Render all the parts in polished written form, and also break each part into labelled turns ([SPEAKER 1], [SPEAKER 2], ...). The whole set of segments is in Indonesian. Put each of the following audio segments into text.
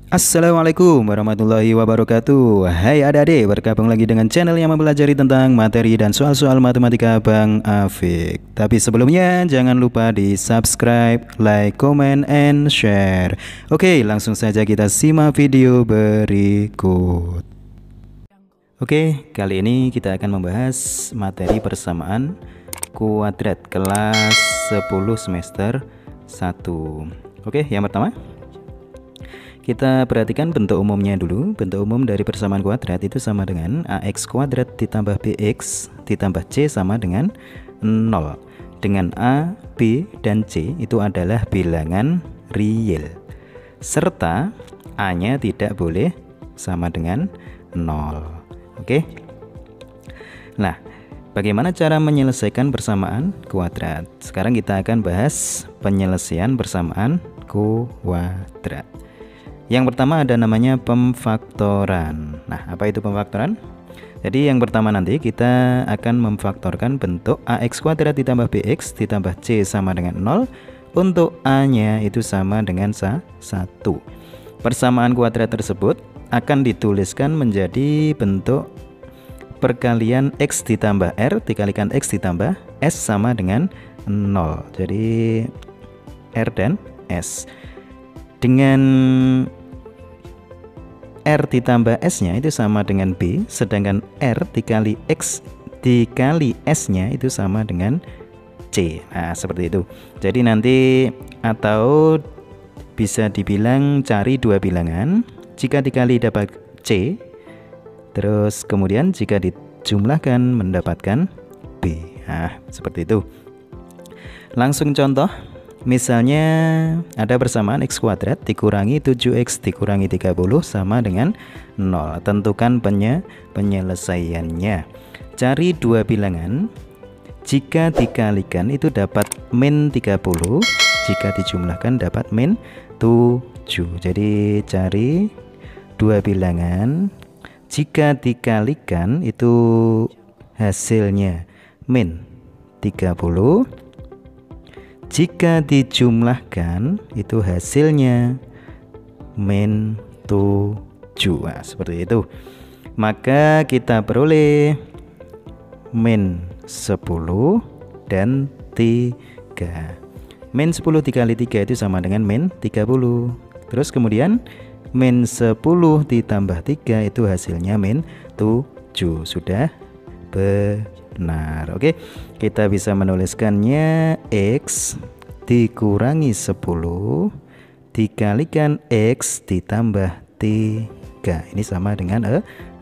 [SPEAKER 1] Assalamualaikum warahmatullahi wabarakatuh. Hai adik-adik, bergabung lagi dengan channel yang mempelajari tentang materi dan soal-soal matematika Bang Afik. Tapi sebelumnya jangan lupa di subscribe, like, comment, and share. Oke, langsung saja kita simak video berikut. Oke, kali ini kita akan membahas materi persamaan kuadrat kelas 10 semester 1. Oke, yang pertama kita perhatikan bentuk umumnya dulu. Bentuk umum dari persamaan kuadrat itu sama dengan ax kuadrat ditambah bx ditambah c sama dengan 0. Dengan a, b, dan c itu adalah bilangan real, serta a-nya tidak boleh sama dengan 0. Oke. Nah, bagaimana cara menyelesaikan persamaan kuadrat? Sekarang kita akan bahas penyelesaian persamaan kuadrat. Yang pertama ada namanya pemfaktoran. Nah, apa itu pemfaktoran? Jadi yang pertama nanti kita akan memfaktorkan bentuk ax kuadrat ditambah bx ditambah c sama dengan 0. Untuk a-nya itu sama dengan 1. Persamaan kuadrat tersebut akan dituliskan menjadi bentuk perkalian x ditambah r dikalikan x ditambah s sama dengan 0. Jadi r dan s. Dengan R ditambah S-nya itu sama dengan B, sedangkan R dikali X dikali S-nya itu sama dengan C. Nah, seperti itu. Jadi nanti atau bisa dibilang cari dua bilangan. Jika dikali dapat C, terus kemudian jika dijumlahkan mendapatkan B. Nah, seperti itu. Langsung contoh. Misalnya ada persamaan x kuadrat dikurangi 7x dikurangi 30 sama dengan 0. Tentukan penyelesaiannya. Cari dua bilangan. Jika dikalikan itu dapat min 30, jika dijumlahkan dapat min 7. Jadi cari dua bilangan. Jika dikalikan itu hasilnya min 30. Jika dijumlahkan itu hasilnya min 7. Nah, seperti itu. Maka kita peroleh min 10 dan 3. Min 10 dikali 3 itu sama dengan min 30. Terus kemudian min 10 ditambah 3 itu hasilnya min 7. Sudah benar. Oke, kita bisa menuliskannya x dikurangi 10 dikalikan x ditambah 3. Ini sama dengan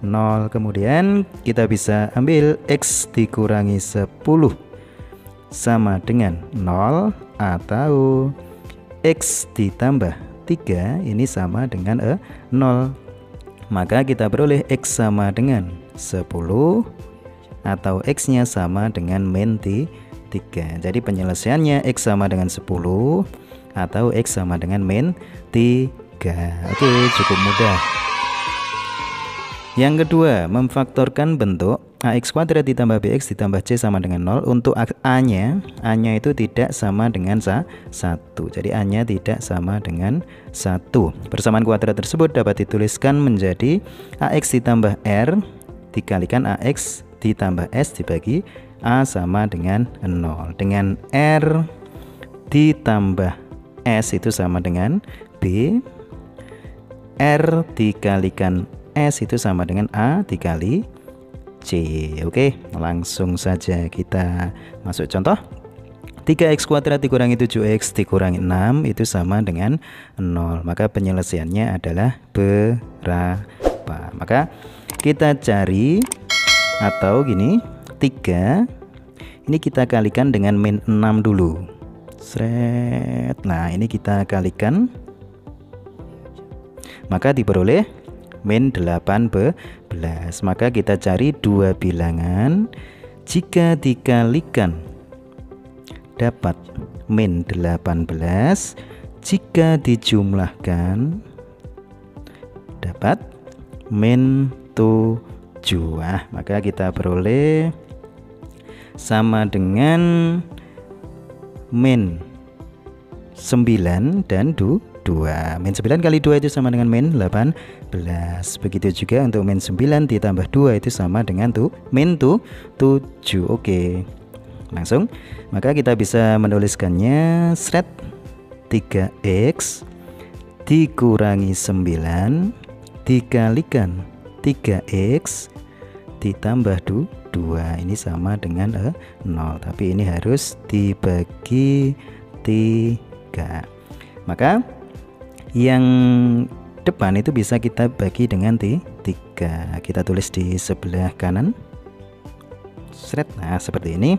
[SPEAKER 1] 0. Kemudian kita bisa ambil x dikurangi 10 sama dengan 0 atau x ditambah 3 ini sama dengan 0. Maka kita peroleh x sama dengan 10 atau x-nya sama dengan min 3. Jadi penyelesaiannya x sama dengan 10 atau x sama dengan min 3. Oke, cukup mudah. Yang kedua, memfaktorkan bentuk ax kuadrat ditambah bx ditambah c sama dengan 0. Untuk a-nya itu tidak sama dengan 1. Jadi a-nya tidak sama dengan 1. Persamaan kuadrat tersebut dapat dituliskan menjadi ax ditambah r dikalikan ax ditambah S dibagi A sama dengan 0. Dengan R ditambah S itu sama dengan B. R dikalikan S itu sama dengan A dikali C. Oke, langsung saja kita masuk contoh. 3x kuadrat dikurangi 7x dikurangi 6 itu sama dengan 0. Maka penyelesaiannya adalah berapa? Maka kita cari atau gini, 3 ini kita kalikan dengan min 6 dulu. Sret. Nah, ini kita kalikan, maka diperoleh min 18. Maka kita cari dua bilangan. Jika dikalikan dapat min 18, jika dijumlahkan dapat min 7. Maka kita peroleh sama dengan min 9 dan 2. Min 9 kali 2 itu sama dengan min 18. Begitu juga untuk min 9 ditambah 2 itu sama dengan min 7. Oke. Langsung. Maka kita bisa menuliskannya 3x dikurangi 9 dikalikan 3x ditambah 2. Ini sama dengan 0, tapi ini harus dibagi 3. Maka yang depan itu bisa kita bagi dengan 3. Kita tulis di sebelah kanan. Nah, seperti ini.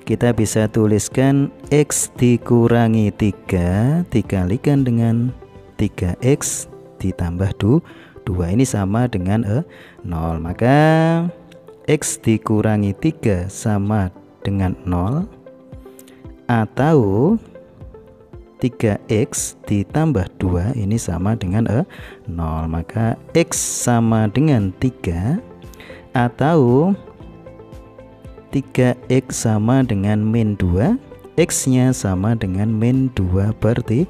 [SPEAKER 1] Kita bisa tuliskan x dikurangi 3 dikalikan dengan 3x ditambah 2. Ini sama dengan 0. Maka x dikurangi 3 sama dengan 0, atau 3x ditambah 2 ini sama dengan 0. Maka x sama dengan 3, atau 3x sama dengan min 2, x nya sama dengan min 2 per 3.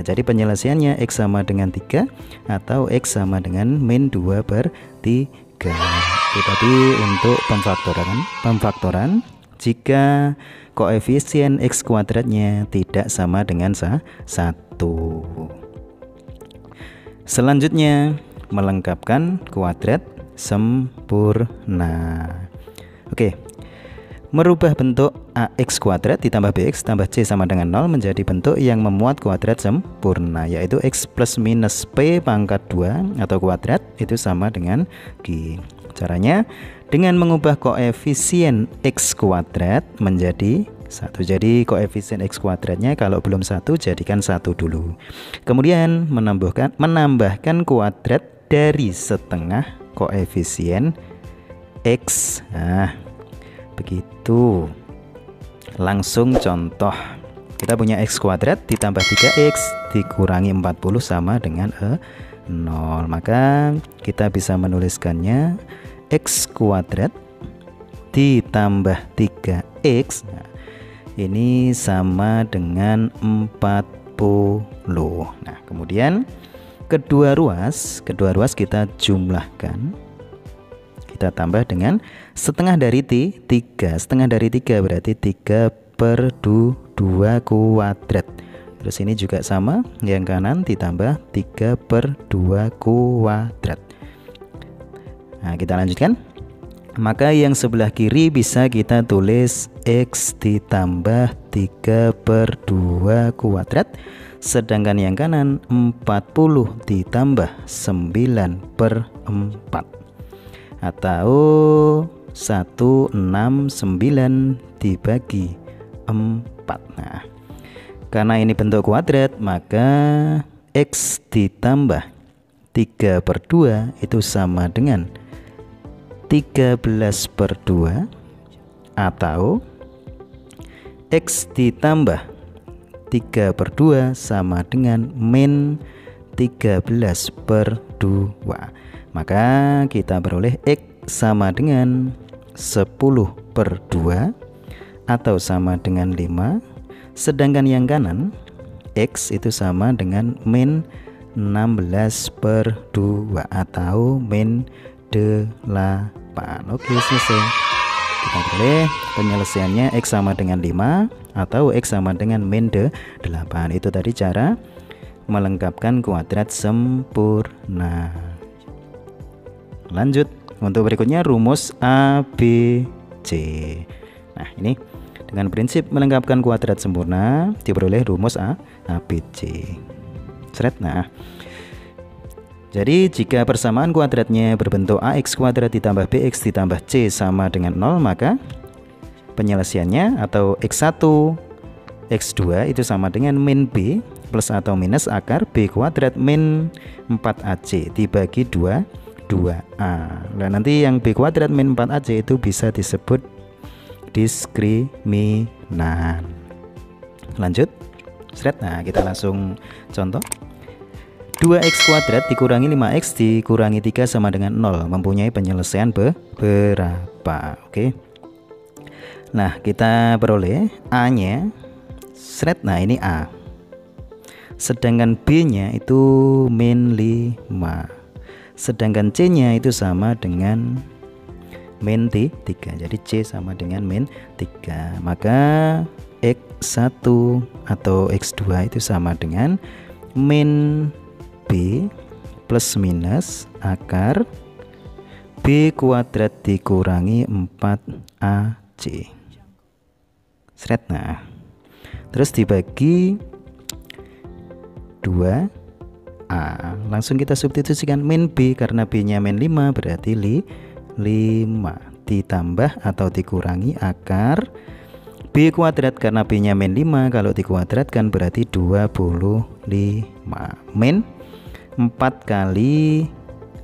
[SPEAKER 1] Jadi penyelesaiannya x sama dengan 3 atau x sama dengan min 2 per 3. Itu tadi untuk pemfaktoran jika koefisien x kuadratnya tidak sama dengan 1. Selanjutnya melengkapkan kuadrat sempurna. Oke. Merubah bentuk ax kuadrat ditambah bx tambah c sama dengan 0 menjadi bentuk yang memuat kuadrat sempurna, yaitu x plus minus p pangkat 2 atau kuadrat itu sama dengan g. Caranya dengan mengubah koefisien x kuadrat menjadi 1. Jadi koefisien x kuadratnya kalau belum 1 jadikan 1 dulu. Kemudian menambahkan kuadrat dari setengah koefisien x. Nah, begitu. Langsung contoh. Kita punya x kuadrat ditambah 3x dikurangi 40 sama dengan 0. Maka kita bisa menuliskannya x kuadrat ditambah 3x. Nah, ini sama dengan 40. Nah, kemudian kedua ruas kita jumlahkan. Kita tambah dengan setengah dari 3. Setengah dari 3 berarti 3 per 2 kuadrat. Terus ini juga sama, yang kanan ditambah 3 per 2 kuadrat. Nah, kita lanjutkan. Maka yang sebelah kiri bisa kita tulis x ditambah 3 per 2 kuadrat. Sedangkan yang kanan 40 ditambah 9 per 4. Atau 169 dibagi 4. Nah, karena ini bentuk kuadrat, maka x ditambah 3 per 2 itu sama dengan 13 per 2, atau x ditambah 3 per 2 sama dengan min 13 per 2. Maka kita beroleh x sama dengan 10 per 2 atau sama dengan 5. Sedangkan yang kanan x itu sama dengan min 16 per 2 atau min 8. Oke, selesai. Kita boleh penyelesaiannya x sama dengan 5 atau x sama dengan min 8. Itu tadi cara melengkapkan kuadrat sempurna. Lanjut untuk berikutnya, rumus ABC. Nah, ini dengan prinsip melengkapkan kuadrat sempurna diperoleh rumus ABC. Nah, jadi jika persamaan kuadratnya berbentuk ax kuadrat ditambah bx ditambah c sama dengan 0, maka penyelesaiannya atau x1 x2 itu sama dengan min b plus atau minus akar b kuadrat min 4ac dibagi 2a. Nah, nanti yang b kuadrat min 4ac itu bisa disebut diskriminan. Lanjut. Nah, kita langsung contoh. 2x kuadrat dikurangi 5x dikurangi 3 sama dengan 0 mempunyai penyelesaian berapa? Oke. Nah, kita peroleh a-nya. Nah, ini a. sedangkan B-nya itu min 5, sedangkan C-nya itu sama dengan min 3. Jadi C sama dengan min 3. Maka X1 atau X2 itu sama dengan min B plus minus akar B kuadrat dikurangi 4AC. Seret. Nah, terus dibagi 2A. Langsung kita substitusikan min B, karena B nya min 5 berarti 5 ditambah atau dikurangi akar B kuadrat, karena B nya min 5 kalau dikuadratkan berarti 25 min 4 kali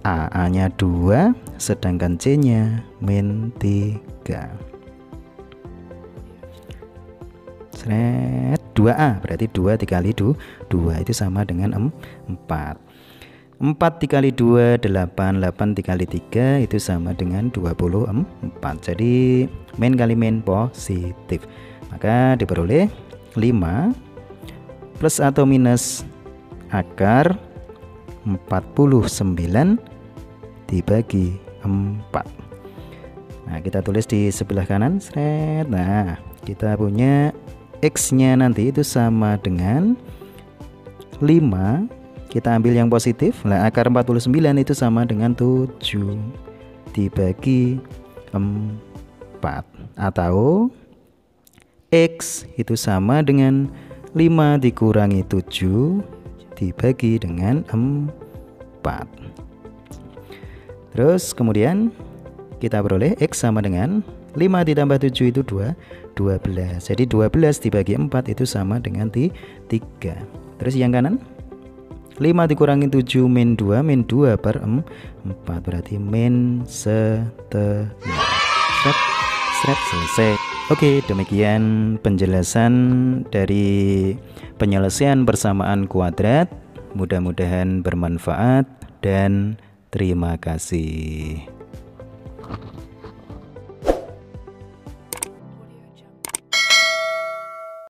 [SPEAKER 1] A nya 2, sedangkan C nya min 3. Seret. 2A berarti 2 dikali 2 itu sama dengan 4. 4 dikali 2 8, 8 dikali 3 itu sama dengan 24. Jadi min kali min positif, maka diperoleh 5 plus atau minus akar 49 dibagi 4. Nah, kita tulis di sebelah kanan. Seret. Nah, kita punya X nya nanti itu sama dengan 5, kita ambil yang positif. Nah, akar 49 itu sama dengan 7 dibagi 4, atau X itu sama dengan 5 dikurangi 7 dibagi dengan 4. Terus kemudian kita beroleh X sama dengan 5 ditambah 7 itu 12. Jadi 12 dibagi 4 itu sama dengan 3. Terus yang kanan 5 dikurangi 7 min 2 per 4 berarti min setengah. Selesai. Oke, demikian penjelasan dari penyelesaian persamaan kuadrat. Mudah-mudahan bermanfaat dan terima kasih.